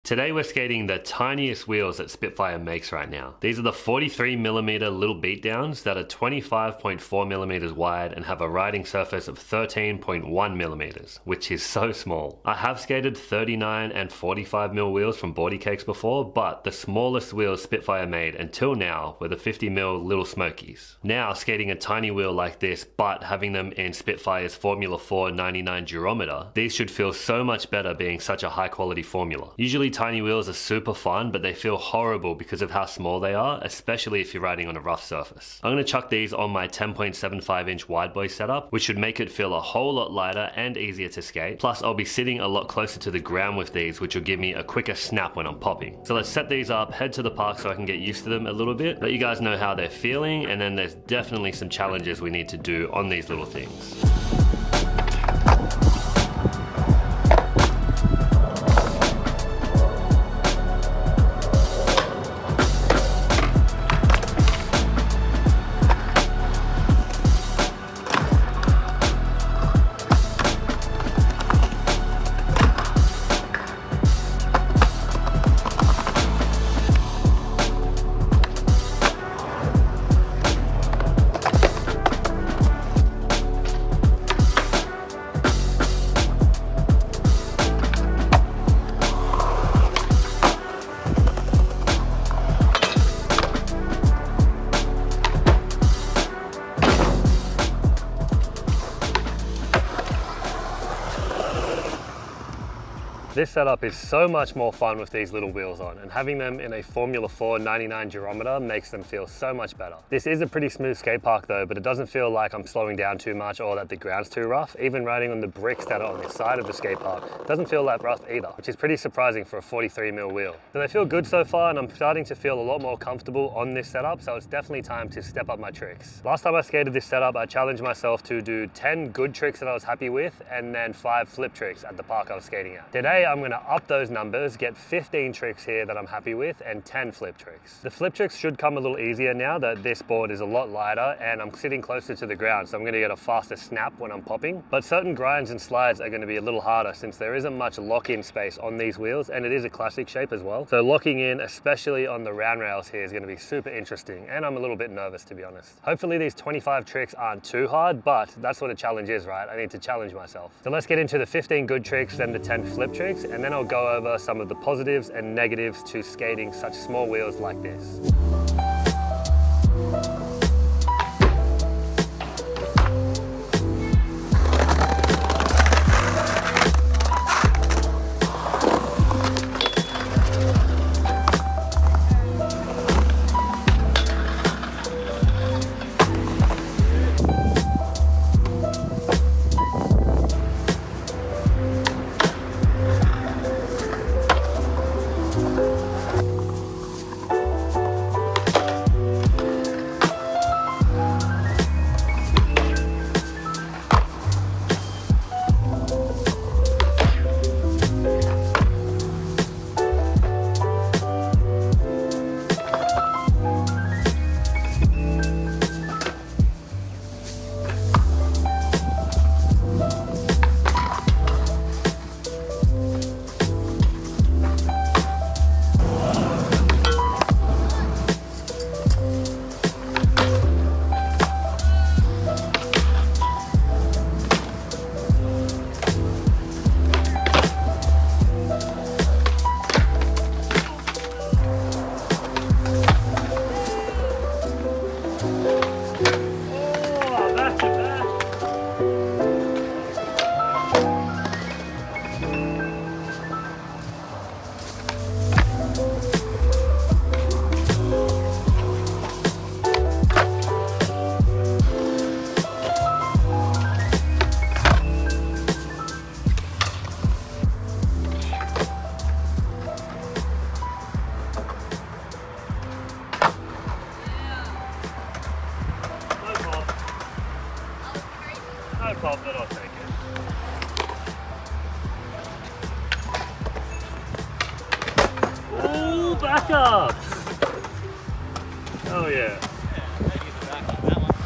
Today we're skating the tiniest wheels that Spitfire makes right now. These are the 43mm Lil Beatdowns that are 25.4mm wide and have a riding surface of 13.1mm, which is so small. I have skated 39 and 45mm wheels from Boardy Cakes before, but the smallest wheels Spitfire made until now were the 50mm Little Smokies. Now skating a tiny wheel like this, but having them in Spitfire's Formula 4 99 durometer, these should feel so much better being such a high quality formula. Usually tiny wheels are super fun, but they feel horrible because of how small they are, especially if you're riding on a rough surface. I'm going to chuck these on my 10.75 inch wide boy setup, which should make it feel a whole lot lighter and easier to skate. Plus I'll be sitting a lot closer to the ground with these, which will give me a quicker snap when I'm popping. So let's set these up, head to the park so I can get used to them a little bit, let you guys know how they're feeling, and then there's definitely some challenges we need to do on these little things. This setup is so much more fun with these little wheels on, and having them in a Formula 4 99 durometer makes them feel so much better. This is a pretty smooth skate park though, but it doesn't feel like I'm slowing down too much or that the ground's too rough. Even riding on the bricks that are on the side of the skate park doesn't feel that rough either, which is pretty surprising for a 43mm wheel. So they feel good so far, and I'm starting to feel a lot more comfortable on this setup, so it's definitely time to step up my tricks. Last time I skated this setup, I challenged myself to do 10 good tricks that I was happy with, and then 5 flip tricks at the park I was skating at. Today I'm going to up those numbers, get 15 tricks here that I'm happy with, and 10 flip tricks. The flip tricks should come a little easier now that this board is a lot lighter and I'm sitting closer to the ground, so I'm going to get a faster snap when I'm popping. But certain grinds and slides are going to be a little harder since there isn't much lock-in space on these wheels, and it is a classic shape as well. So locking in, especially on the round rails here, is going to be super interesting, and I'm a little bit nervous to be honest. Hopefully these 25 tricks aren't too hard, but that's what a challenge is, right? I need to challenge myself. So let's get into the 15 good tricks, then the 10 flip tricks, and then I'll go over some of the positives and negatives to skating such small wheels like this. pop, but I'll take it. Ooh, backups! Oh yeah.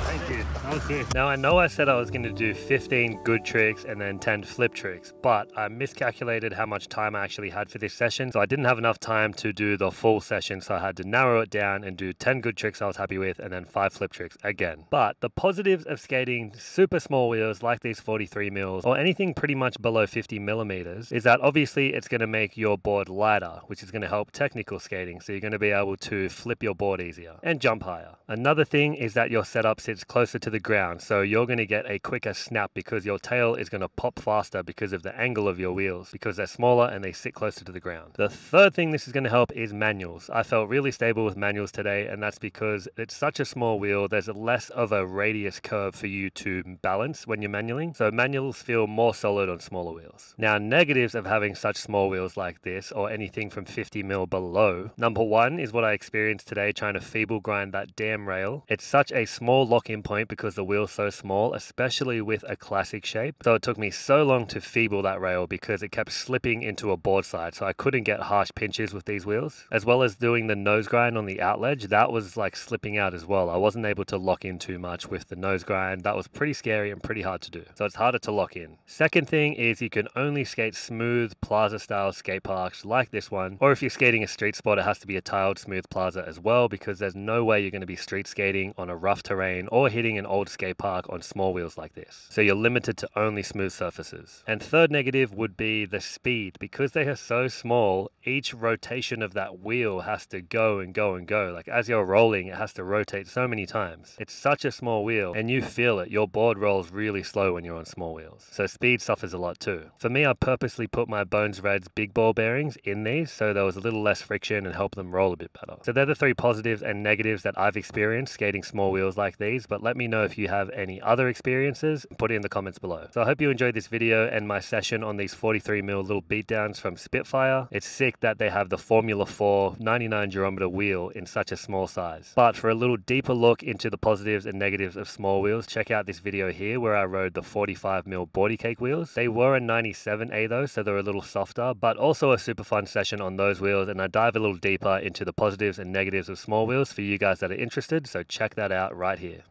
Thank you. Okay. Now I know I said I was going to do 15 good tricks and then 10 flip tricks, but I miscalculated how much time I actually had for this session, so I didn't have enough time to do the full session, so I had to narrow it down and do 10 good tricks I was happy with and then 5 flip tricks again. But the positives of skating super small wheels like these 43 mils or anything pretty much below 50 millimeters is that obviously it's going to make your board lighter, which is going to help technical skating, so you're going to be able to flip your board easier and jump higher. Another thing is that your setup sits closer to the ground, so you're going to get a quicker snap because your tail is going to pop faster because of the angle of your wheels, because they're smaller and they sit closer to the ground. The third thing this is going to help is manuals. I felt really stable with manuals today, and that's because it's such a small wheel, there's less of a radius curve for you to balance when you're manualing, so manuals feel more solid on smaller wheels. Now, negatives of having such small wheels like this or anything from 50 mil below, number one is what I experienced today trying to feeble grind that damn rail. It's such a small lock-in point because the wheel's so small, especially with a classic shape. So it took me so long to feeble that rail because it kept slipping into a board side, so I couldn't get harsh pinches with these wheels. As well as doing the nose grind on the outledge, that was like slipping out as well. I wasn't able to lock in too much with the nose grind. That was pretty scary and pretty hard to do. So it's harder to lock in. Second thing is you can only skate smooth plaza style skate parks like this one, or if you're skating a street spot, it has to be a tiled smooth plaza as well, because there's no way you're going to be street skating on a rough terrain or hitting an old skate park on small wheels like this. So you're limited to only smooth surfaces. And third negative would be the speed. Because they are so small, each rotation of that wheel has to go and go and go. Like as you're rolling, it has to rotate so many times. It's such a small wheel and you feel it. Your board rolls really slow when you're on small wheels. So speed suffers a lot too. For me, I purposely put my Bones Reds big ball bearings in these so there was a little less friction and help them roll a bit better. So they're the three positives and negatives that I've experienced skating small wheels like these, but let me know if you have any other experiences and put it in the comments below. So I hope you enjoyed this video and my session on these 43mm Lil Beatdowns from Spitfire. It's sick that they have the Formula 4 99 geometer wheel in such a small size. But for a little deeper look into the positives and negatives of small wheels, check out this video here where I rode the 45mm Boardy Cake wheels. They were a 97A though, so they're a little softer, but also a super fun session on those wheels, and I dive a little deeper into the positives and negatives of small wheels for you guys that are interested, so check that out right here.